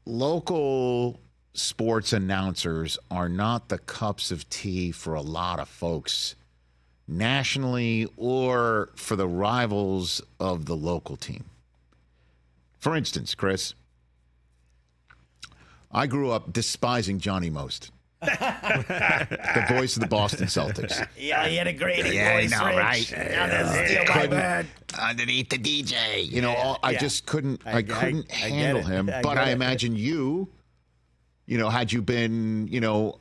local sports announcers are not the cups of tea for a lot of folks nationally or for the rivals of the local team. For instance, Chris, I grew up despising Johnny Most. The voice of the Boston Celtics. Yeah, he had a great voice, I know, Rich. right? Now that's still my bad. Underneath the DJ. You know, I just couldn't handle him. But I imagine you know, had you been,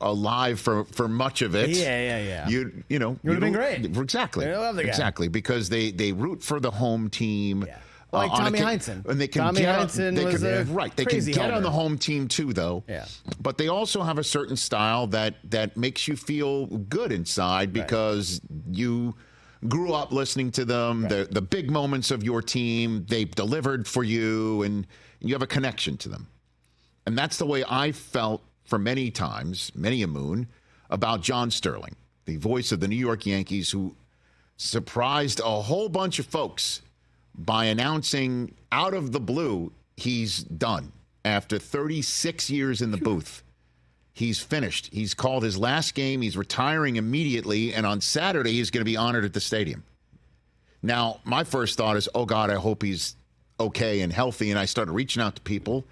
alive for much of it. Yeah. You would have been great. Exactly. I love the guy. Exactly. Because they root for the home team. Yeah. Like Tommy Heinsohn. And they can Tommy get Heinsohn was a right. They can crazy get homer. on the home team too, though. Yeah. But they also have a certain style that makes you feel good inside because you grew up listening to them. Right. The big moments of your team, they've delivered for you, and you have a connection to them. And that's the way I felt for many times, many a moon, about John Sterling, the voice of the New York Yankees, who surprised a whole bunch of folks by announcing out of the blue he's done. After 36 years in the booth, he's finished. He's called his last game. He's retiring immediately, and on Saturday he's going to be honored at the stadium. Now, my first thought is, oh, God, I hope he's okay and healthy, and I started reaching out to people,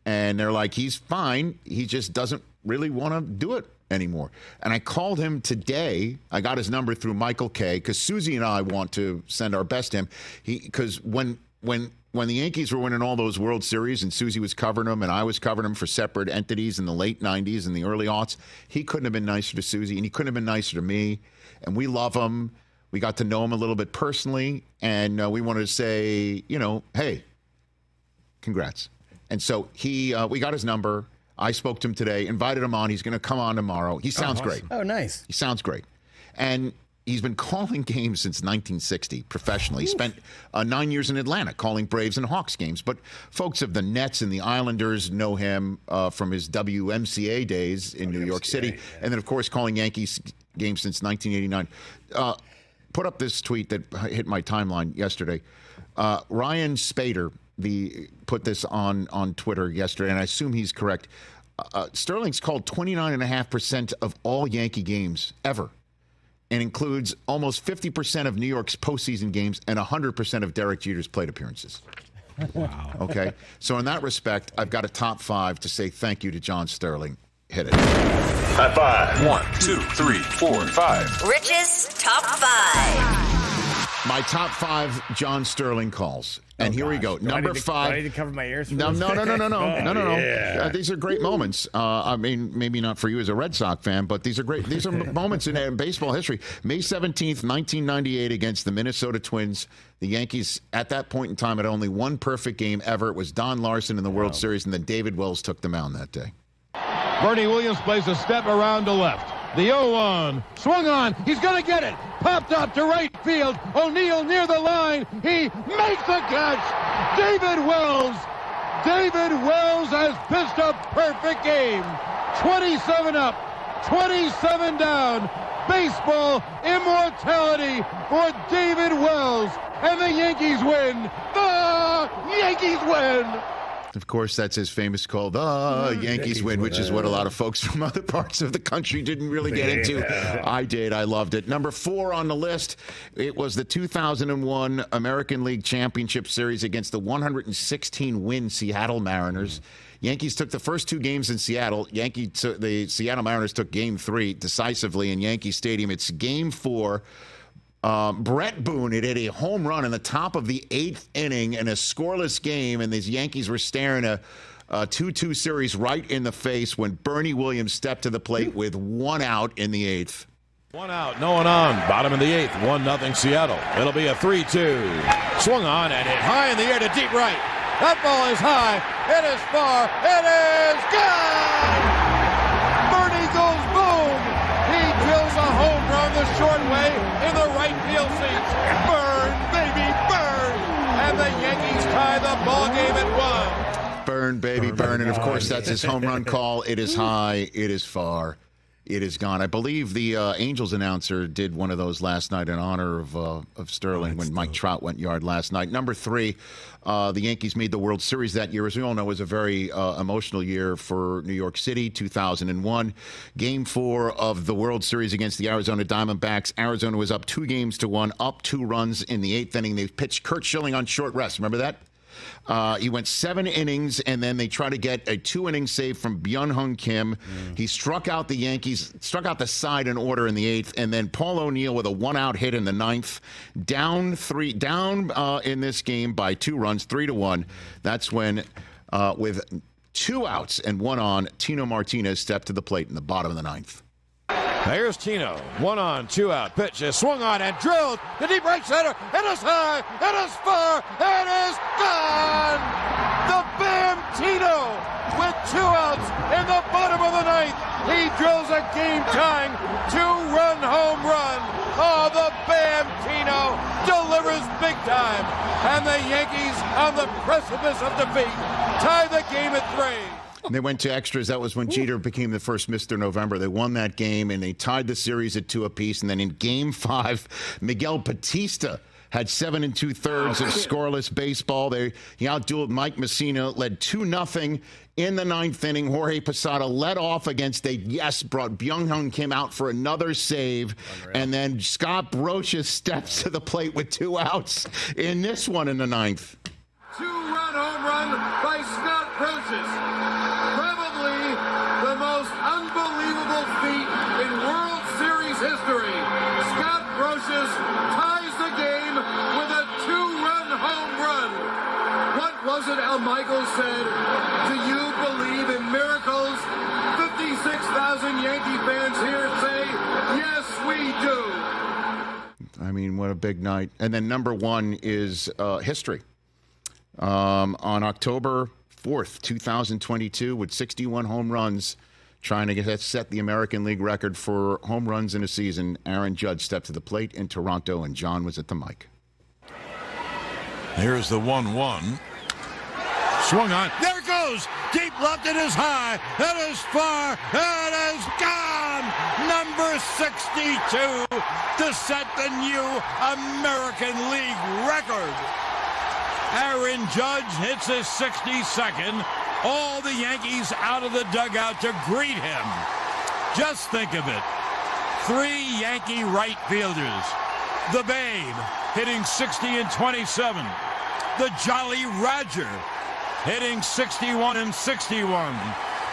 and they're like, he's fine. He just doesn't really want to do it anymore. And I called him today. I got his number through Michael Kay because Susie and I want to send our best to him. Because when the Yankees were winning all those World Series and Susie was covering them and I was covering them for separate entities in the late 90s and the early aughts, he couldn't have been nicer to Susie and he couldn't have been nicer to me. And we love him. We got to know him a little bit personally, and we wanted to say, hey, congrats. And so we got his number. I spoke to him today, invited him on. He's going to come on tomorrow. He sounds great. Oh, nice. He sounds great. And he's been calling games since 1960 professionally. He spent 9 years in Atlanta calling Braves and Hawks games. But folks of the Nets and the Islanders know him from his WMCA days in New York City. Yeah. And then, of course, calling Yankees games since 1989. Put up this tweet that hit my timeline yesterday. Ryan Spader put this on Twitter yesterday, and I assume he's correct. Sterling's called 29.5% of all Yankee games ever, and includes almost 50% of New York's postseason games and 100% of Derek Jeter's plate appearances. Wow. Okay, so in that respect, I've got a top 5 to say thank you to John Sterling. Hit it. High five. 1, 2, 3, 4, 5. Rich's top 5. My top 5 John Sterling calls. And here we go. Number 5. Do I need to cover my ears? No. Yeah. These are great moments. I mean, maybe not for you as a Red Sox fan, but these are great. These are moments in baseball history. May 17th, 1998, against the Minnesota Twins. The Yankees, at that point in time, had only one perfect game ever. It was Don Larson in the World Series, and then David Wells took the mound that day. Bernie Williams plays a step around to left. The 0-1. Swung on. He's going to get it. Popped up to right field. O'Neill near the line. He makes the catch. David Wells. David Wells has pitched a perfect game. 27 up. 27 down. Baseball immortality for David Wells. And the Yankees win. The Yankees win. Of course, that's his famous call, the Yankees win, which is what a lot of folks from other parts of the country didn't really get into. I did. I loved it. Number 4 on the list, it was the 2001 American League Championship Series against the 116-win Seattle Mariners. Yankees took the first 2 games in Seattle. The Seattle Mariners took Game 3 decisively in Yankee Stadium. It's Game 4. Brett Boone had hit a home run in the top of the 8th inning in a scoreless game, and these Yankees were staring a 2-2 series right in the face when Bernie Williams stepped to the plate with 1 out in the 8th. 1 out, no one on. Bottom of the 8th, 1-0 Seattle. It'll be a 3-2. Swung on and hit high in the air to deep right. That ball is high. It is far. It is gone. Bernie goes boom. He drills a home run the short way in the right field seats. Burn, baby, burn. And the Yankees tie the ball game at 1. Burn, baby, burn. And, of course, that's his home run call. It is high. It is far. it is gone. I believe the Angels announcer did one of those last night in honor of Sterling when Mike Trout went yard last night. Number 3, the Yankees made the World Series that year. As we all know, it was a very emotional year for New York City, 2001. Game 4 of the World Series against the Arizona Diamondbacks. Arizona was up 2-1, up 2 runs in the 8th inning. They pitched Curt Schilling on short rest. Remember that? He went 7 innings, and then they tried to get a 2-inning save from Byung-Hyun Kim. He struck out the Yankees, struck out the side in order in the 8th, and then Paul O'Neill with a 1-out hit in the 9th. Down in this game by 2 runs, 3-1. That's when, with 2 outs and 1 on, Tino Martinez stepped to the plate in the bottom of the 9th. Here's Tino. 1 on, 2 out. Pitch is swung on and drilled. The deep right center. It is high. It is far. It is gone. The Bam Tino with 2 outs in the bottom of the 9th. He drills a game-tying 2-run home run. Oh, the Bam Tino delivers big time. And the Yankees on the precipice of defeat tie the game at 3. And they went to extras. That was when Jeter became the first Mr. November. They won that game, and they tied the series at 2 apiece. And then in Game 5, Miguel Batista had 7 2/3 of scoreless baseball. He outdueled Mike Messina, led 2-0 in the 9th inning. Jorge Posada led off against brought Byung-Hyun Kim out for another save. Unreal. And then Scott Brocious steps to the plate with 2 outs in this one in the 9th. 2-run home run by Scott Brocious. Probably the most unbelievable feat in World Series history. Scott Brocious ties the game with a 2-run home run. What was it Al Michaels said? Do you believe in miracles? 56,000 Yankee fans here say, yes, we do. I mean, what a big night. And then number 1 is history. On October 4th, 2022, with 61 home runs, trying to set the American League record for home runs in a season, Aaron Judge stepped to the plate in Toronto, and John was at the mic. Here's the 1-1. Swung on. There it goes. Deep left. It is high. It is far. It is gone. Number 62 to set the new American League record. Aaron Judge hits his 62nd. All the Yankees out of the dugout to greet him. Just think of it. 3 Yankee right fielders. The Babe hitting 60 and 27. The Jolly Roger hitting 61 and 61.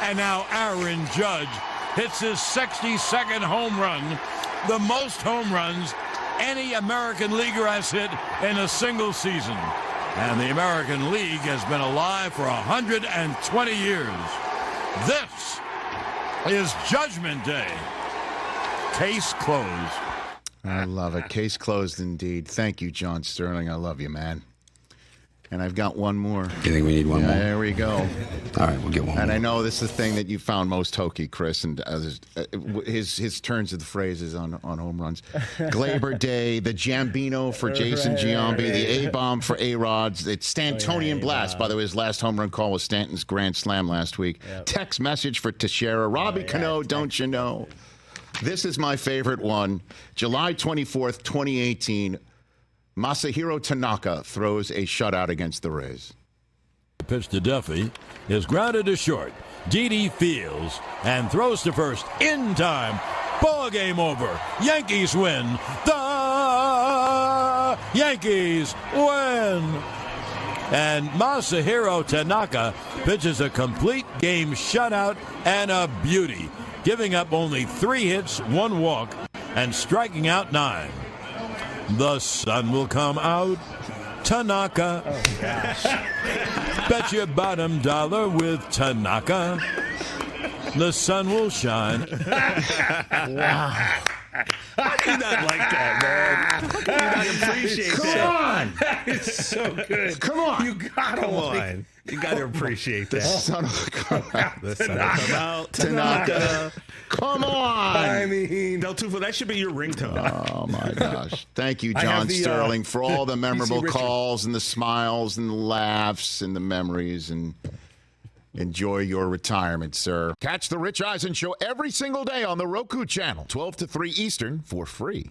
And now Aaron Judge hits his 62nd home run. The most home runs any American leaguer has hit in a single season. And the American League has been alive for 120 years. This is Judgment Day. Case closed. I love it. Case closed indeed. Thank you, John Sterling. I love you, man. And I've got one more. You think we need one more? There we go. All right, we'll get one more. And I know this is the thing that you found most hokey, Chris, and his turns of the phrases on home runs. Glaber Day, the Jambino for Jason Giambi, the A-bomb for A-Rods. It's Stantonian Blast. By the way, his last home run call was Stanton's grand slam last week. Yep. Text message for Teixeira. Robbie Cano, don't you know? This is my favorite one. July 24th, 2018. Masahiro Tanaka throws a shutout against the Rays. Pitch to Duffy is grounded to short. Didi fields and throws to first in time. Ball game over. Yankees win. The Yankees win. And Masahiro Tanaka pitches a complete game shutout and a beauty, giving up only 3 hits, 1 walk, and striking out 9. The sun will come out. Tanaka. Oh, gosh. Bet your bottom dollar with Tanaka. The sun will shine. Wow. How do you not like that, man? How do you not appreciate that? Come on. It's so good. Come on. You gotta come on. You gotta appreciate that. The sun will come out. The sun will come out. Tanaka. Come on. I mean, Del Tufo, that should be your ringtone. Oh, my gosh. Thank you, John Sterling, for all the memorable calls and the smiles and the laughs and the memories. And Enjoy your retirement, sir. Catch the Rich Eisen Show every single day on the Roku channel, 12 to 3 Eastern, for free.